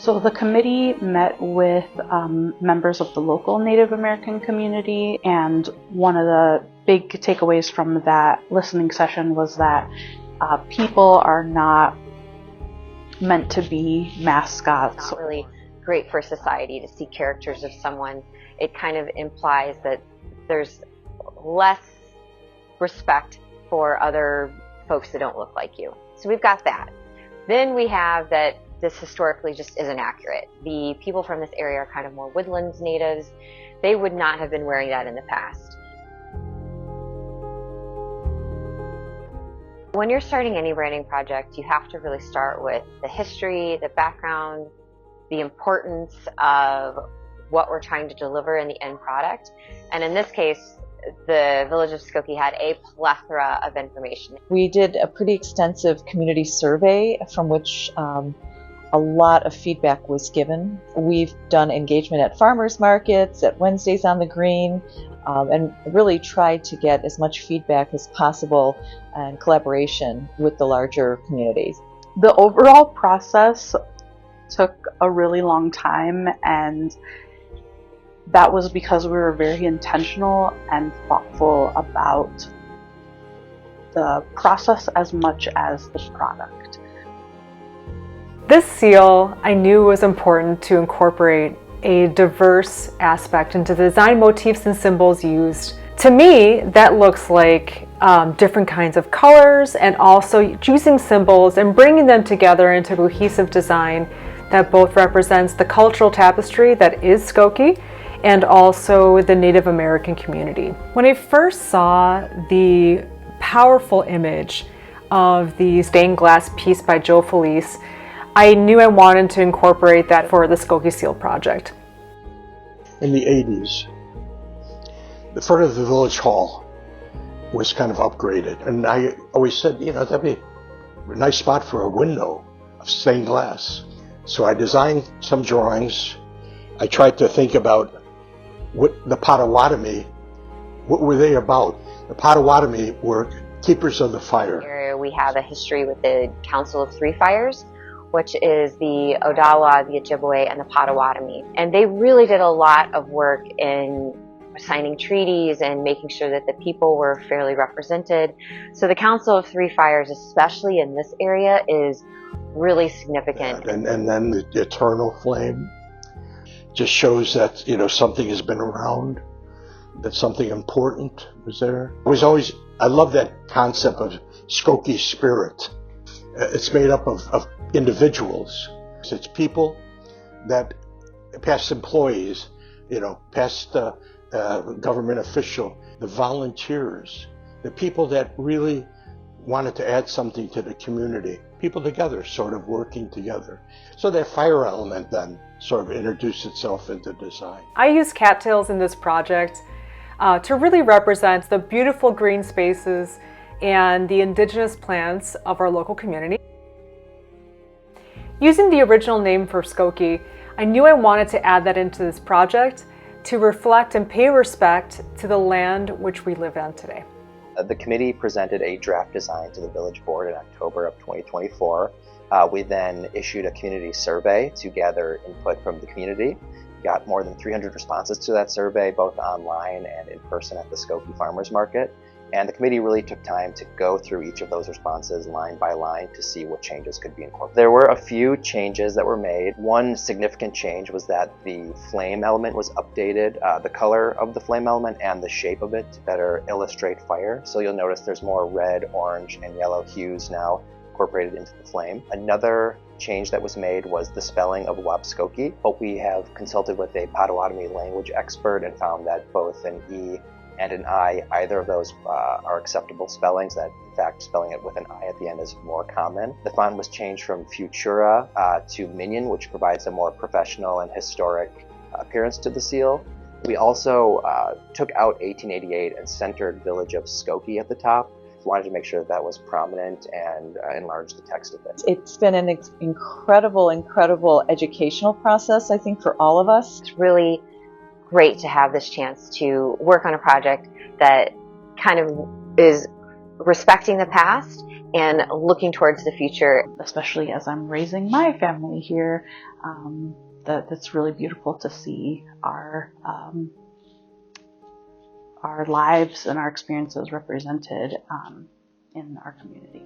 So the committee met with members of the local Native American community, and one of the big takeaways from that listening session was that people are not meant to be mascots. It's not really great for society to see characters of someone. It kind of implies that there's less respect for other folks that don't look like you. So we've got that. Then we have that this historically just isn't accurate. The people from this area are kind of more woodlands natives. They would not have been wearing that in the past. When you're starting any branding project, you have to really start with the history, the background, the importance of what we're trying to deliver in the end product. And in this case, the Village of Skokie had a plethora of information. We did a pretty extensive community survey from which a lot of feedback was given. We've done engagement at farmers markets, at Wednesdays on the Green, and really tried to get as much feedback as possible and collaboration with the larger communities. The overall process took a really long time, and that was because we were very intentional and thoughtful about the process as much as the product. This seal, I knew was important to incorporate a diverse aspect into the design motifs and symbols used. To me, that looks like different kinds of colors, and also using symbols and bringing them together into cohesive design that both represents the cultural tapestry that is Skokie and also the Native American community. When I first saw the powerful image of the stained glass piece by Joe Felice, I knew I wanted to incorporate that for the Skokie Seal project. In the 80s, the front of the village hall was kind of upgraded, and I always said, that'd be a nice spot for a window of stained glass. So I designed some drawings. I tried to think about what the Potawatomi, what were they about? The Potawatomi were keepers of the fire. We have a history with the Council of Three Fires, which is the Odawa, the Ojibwe, and the Potawatomi. And they really did a lot of work in signing treaties and making sure that the people were fairly represented. So the Council of Three Fires, especially in this area, is really significant. And then the eternal flame just shows that, something has been around, that something important was there. I love that concept of Skokie spirit. It's made up of individuals. It's people that, past employees, past government official, the volunteers, the people that really wanted to add something to the community, people together, sort of working together. So that fire element then sort of introduced itself into design. I use cattails in this project to really represent the beautiful green spaces and the indigenous plants of our local community. Using the original name for Skokie, I knew I wanted to add that into this project to reflect and pay respect to the land which we live on today. The committee presented a draft design to the village board in October of 2024. We then issued a community survey to gather input from the community. We got more than 300 responses to that survey, both online and in person at the Skokie Farmers Market. And the committee really took time to go through each of those responses line by line to see what changes could be incorporated. There were a few changes that were made. One significant change was that the flame element was updated, the color of the flame element and the shape of it to better illustrate fire. So you'll notice there's more red, orange, and yellow hues now incorporated into the flame. Another change that was made was the spelling of Wabskokie, but we have consulted with a Potawatomi language expert and found that both an E and an I, either of those are acceptable spellings, that in fact spelling it with an I at the end is more common. The font was changed from Futura to Minion, which provides a more professional and historic appearance to the seal. We also took out 1888 and centered Village of Skokie at the top. Wanted to make sure that was prominent and enlarged the text a bit. It's been an incredible educational process, I think, for all of us. It's really great to have this chance to work on a project that kind of is respecting the past and looking towards the future. Especially as I'm raising my family here, that's really beautiful to see our lives and our experiences represented in our community.